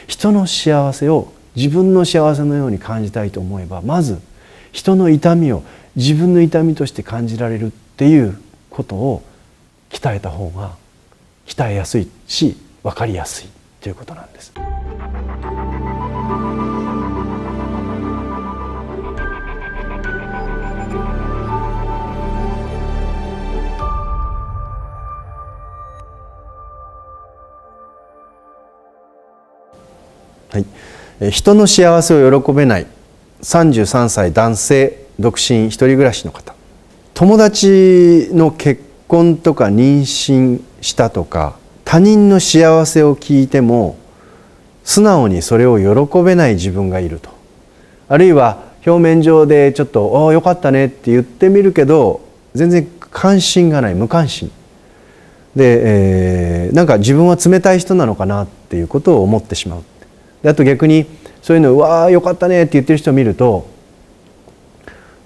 人の幸せを自分の幸せのように感じたいと思えば、まず人の痛みを自分の痛みとして感じられるっていうことを鍛えた方が鍛えやすいし分かりやすいということなんです。はい、人の幸せを喜べない33歳男性独身一人暮らしの方、友達の結婚とか妊娠したとか他人の幸せを聞いても素直にそれを喜べない自分がいると、あるいは表面上でちょっと「おーよかったね」って言ってみるけど全然関心がない、無関心で、なんか自分は冷たい人なのかなっていうことを思ってしまう。であと逆にそういうの「うわーよかったね」って言ってる人を見ると、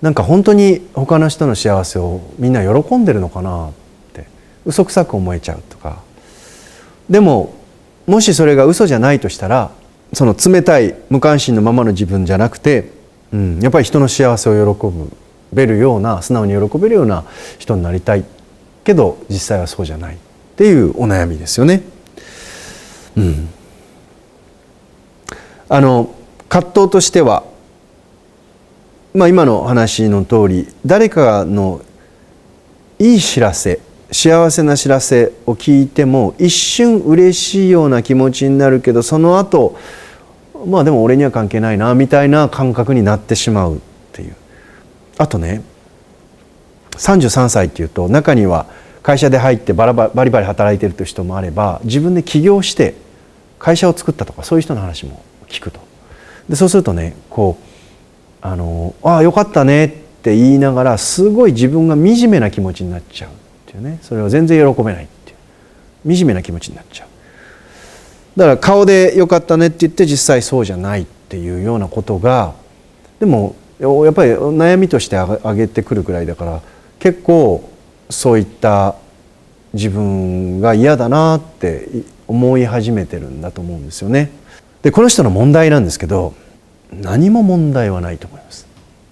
なんか本当に他の人の幸せをみんな喜んでるのかなって嘘くさく思えちゃうとか。でももしそれが嘘じゃないとしたら、その冷たい無関心のままの自分じゃなくて、やっぱり人の幸せを喜べるような、素直に喜べるような人になりたいけど実際はそうじゃないっていうお悩みですよね。葛藤としては、今の話の通り、誰かのいい知らせ、幸せな知らせを聞いても一瞬嬉しいような気持ちになるけど、その後でも俺には関係ないなみたいな感覚になってしまうっていう。あとね、33歳っていうと中には会社で入ってバリバリ働いてるという人もあれば、自分で起業して会社を作ったとか、そういう人の話も聞くと。でそうするとね、ああよかったねって言いながらすごい自分が惨めな気持ちになっちゃうっていうね。それを全然喜べないっていう惨めな気持ちになっちゃう。だから顔でよかったねって言って実際そうじゃないっていうようなことが、でもやっぱり悩みとして挙げてくるくらいだから、結構そういった自分が嫌だなって思い始めてるんだと思うんですよね。でこの人の問題なんですけど、何も問題はないと思います。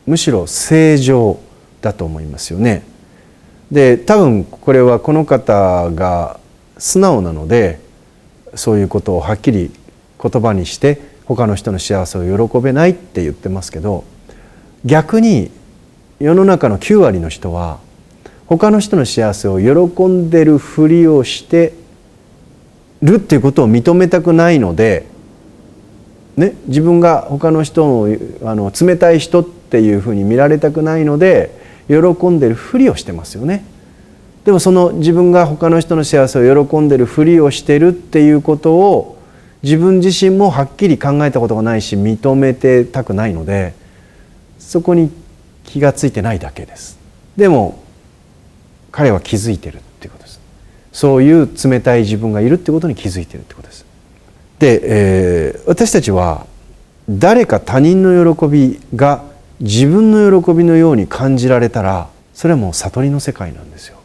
むしろ正常だと思いますよね。で多分これはこの方が素直なので、そういうことをはっきり言葉にして他の人の幸せを喜べないって言ってますけど、逆に世の中の9割の人は他の人の幸せを喜んでるふりをしてるっていうことを認めたくないので、自分が他の人を冷たい人っていうふうに見られたくないので喜んでるふりをしてますよね。でもその自分が他の人の幸せを喜んでるふりをしてるっていうことを自分自身もはっきり考えたことがないし認めてたくないので、そこに気がついてないだけです。でも彼は気づいてるっていうことです。そういう冷たい自分がいるってことに気づいてるってことです。で、私たちは誰か他人の喜びが自分の喜びのように感じられたら、それはもう悟りの世界なんですよ。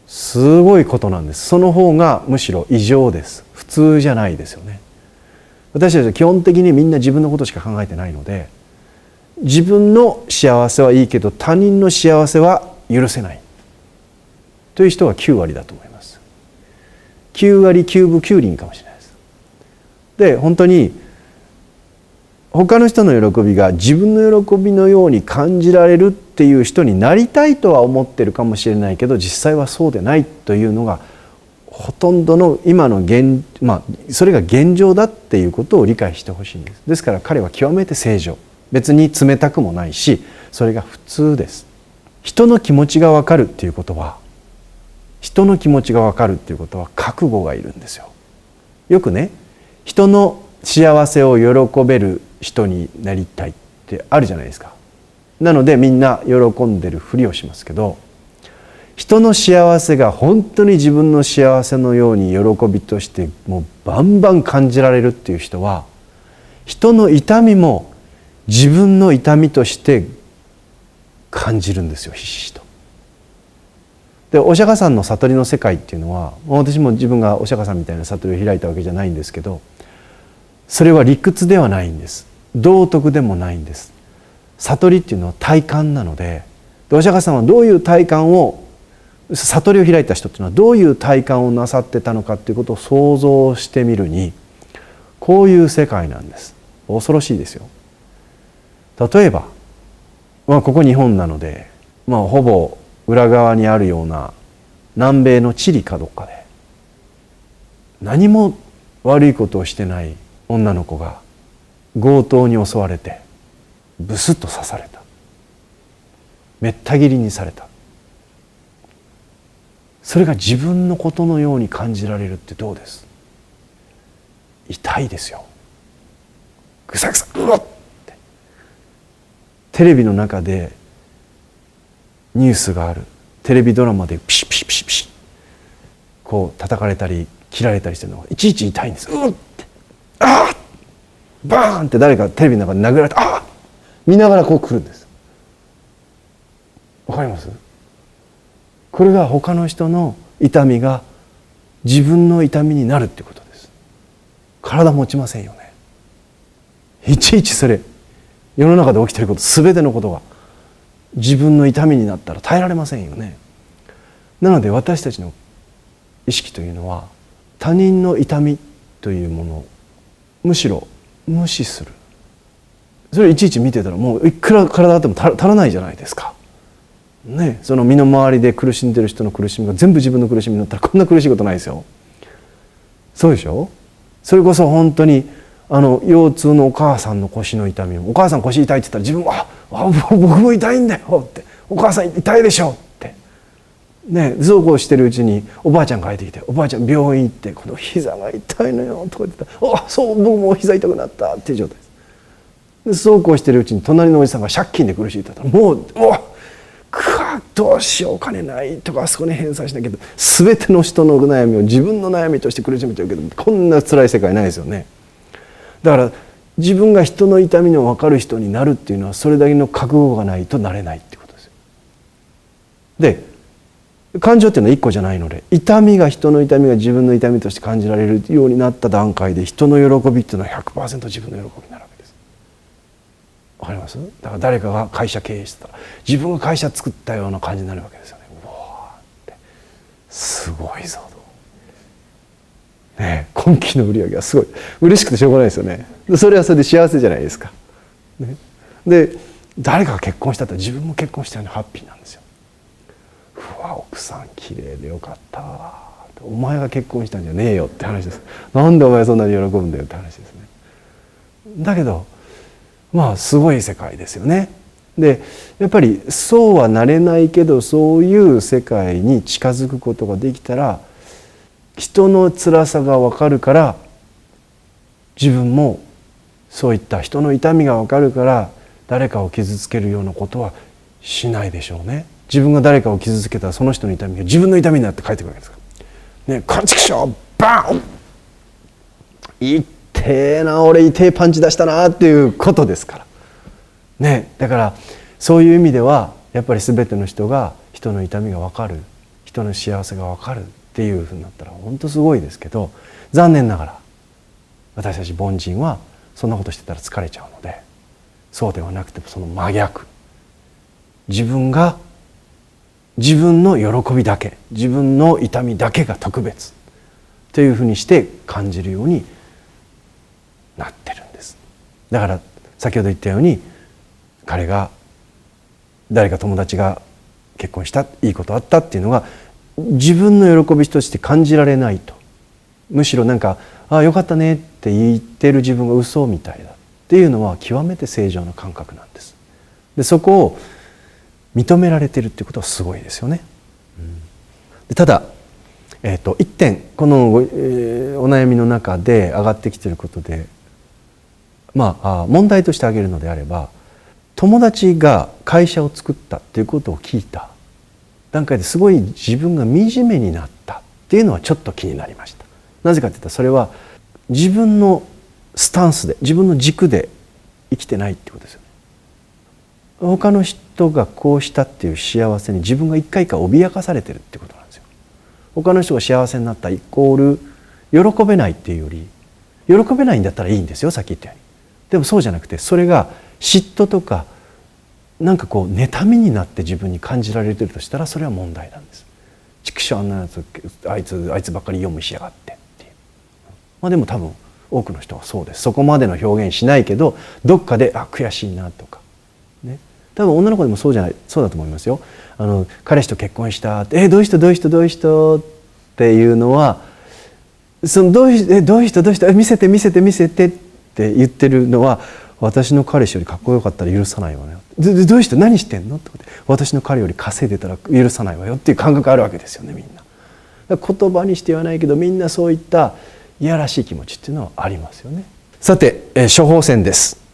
すごいことなんです。その方がむしろ異常です。普通じゃないですよね。私たちは基本的にみんな自分のことしか考えてないので、自分の幸せはいいけど他人の幸せは許せないという人が9割だと思います。9割9分9厘かもしれないです。で本当に他の人の喜びが自分の喜びのように感じられるっていう人になりたいとは思ってるかもしれないけど、実際はそうでないというのがほとんどの今のそれが現状だっていうことを理解してほしいんです。ですから彼は極めて正常、別に冷たくもないし、それが普通です。人の気持ちが分かるっていうことは、覚悟がいるんですよ。よくね、人の幸せを喜べる人になりたいってあるじゃないですか。なのでみんな喜んでるふりをしますけど、人の幸せが本当に自分の幸せのように喜びとしてもうバンバン感じられるっていう人は、人の痛みも自分の痛みとして感じるんですよ、ひしひしと。でお釈迦さんの悟りの世界っていうのは、私も自分がお釈迦さんみたいな悟りを開いたわけじゃないんですけど、それは理屈ではないんです。道徳でもないんです。悟りっていうのは体感なので、お釈迦さんはどういう体感を、悟りを開いた人っていうのはどういう体感をなさってたのかっていうことを想像してみるに、こういう世界なんです。恐ろしいですよ。例えば、ここ日本なので、ほぼ裏側にあるような南米のチリかどっかで、何も悪いことをしてない女の子が強盗に襲われてブスッと刺された。めった切りにされた。それが自分のことのように感じられるってどうです？痛いですよ。ぐさぐさ、うわっって。テレビの中でニュースがある。テレビドラマでピシッピシッピシッピシッこう叩かれたり切られたりしてるのがいちいち痛いんです。うっって、ああバーンって誰かテレビの中で殴られて、ああ見ながらこう来るんです。わかります？これが他の人の痛みが自分の痛みになるっていうことです。体持ちませんよね。いちいちそれ、世の中で起きていること全てのことが自分の痛みになったら耐えられませんよね。なので私たちの意識というのは、他人の痛みというものをむしろ無視する。それいちいち見てたらもういくら体あっても足らないじゃないですか。ね、その身の回りで苦しんでる人の苦しみが全部自分の苦しみになったらこんな苦しいことないですよ。そうでしょ。それこそ本当に腰痛のお母さんの腰の痛みも、お母さん腰痛いって言ったら自分は僕も痛いんだよって、お母さん痛いでしょってね、そうこうしてるうちにおばあちゃんが帰ってきて、おばあちゃん病院行って、この膝が痛いのよとか言ってたら、あそう僕も膝痛くなったっていう状態です。でそうこうしてるうちに隣のおじさんが借金で苦しいって言ったら、もうどうしようお金ないとか、あそこに返済しなきゃ、全ての人の悩みを自分の悩みとして苦しめちゃうけど、こんな辛い世界ないですよね。だから自分が人の痛みの分かる人になるっていうのは、それだけの覚悟がないとなれないってことですよ。で感情っていうのは一個じゃないので、痛みが人の痛みが自分の痛みとして感じられるようになった段階で、人の喜びっていうのは 100% 自分の喜びになるわけです。わかります？だから誰かが会社経営してたら自分が会社作ったような感じになるわけですよね。うわーってすごいぞと、ね、今期の売り上げはすごい嬉しくてしょうがないですよね。それはそれで幸せじゃないですか、ね、で誰かが結婚したって自分も結婚したようにハッピーなんですよ。うわ奥さん綺麗でよかった、お前が結婚したんじゃねえよって話です。なんでお前そんなに喜ぶんだよって話ですね。だけどすごい世界ですよね。でやっぱりそうはなれないけど、そういう世界に近づくことができたら、人の辛さが分かるから、自分もそういった人の痛みが分かるから、誰かを傷つけるようなことはしないでしょうね。自分が誰かを傷つけたら、その人の痛みが自分の痛みになって帰ってくるわけですから。ね、こんちくしょうバーン、痛えな俺、痛えパンチ出したなっていうことですから。ね、だからそういう意味ではやっぱり全ての人が人の痛みが分かる、人の幸せが分かるっていうふうになったら本当すごいですけど、残念ながら私たち凡人はそんなことしてたら疲れちゃうので、そうではなくてその真逆、自分が自分の喜びだけ、自分の痛みだけが特別というふうにして感じるようになってるんです。だから先ほど言ったように、彼が誰か友達が結婚した、いいことあったっていうのが自分の喜びとして感じられないと、むしろなんかああよかったねって言ってる自分が嘘みたいだっていうのは極めて正常な感覚なんです。でそこを認められてるっていうことはすごいですよね。でただ、一点この、お悩みの中で上がってきていることで、問題として挙げるのであれば、友達が会社を作ったっていうことを聞いた段階ですごい自分が惨めになったっていうのはちょっと気になりました。なぜかというと、それは自分のスタンスで、自分の軸で生きてないってことですよね。他の人がこうしたっていう幸せに自分が一回一回脅かされてるってことなんですよ。他の人が幸せになったイコール喜べないっていうより、喜べないんだったらいいんですよ、さっき言ったように。でもそうじゃなくて、それが嫉妬とかなんかこう妬みになって自分に感じられてるとしたら、それは問題なんです。畜生、あんなやつ、あいつばっかり読むしやがってっていう。まあでも多分多くの人はそうです。そこまでの表現しないけど、どっかで悔しいなとかね。多分女の子でもそうだと思いますよ。彼氏と結婚したって、どういう人っていうのは、そのどういう人見せてって言ってるのは、私の彼氏よりかっこよかったら許さないわよ。どういう人、何してんのって、私の彼より稼いでたら許さないわよっていう感覚あるわけですよね、みんな。言葉にしてはないけど、みんなそういったいやらしい気持ちっていうのはありますよね。さて、処方箋です。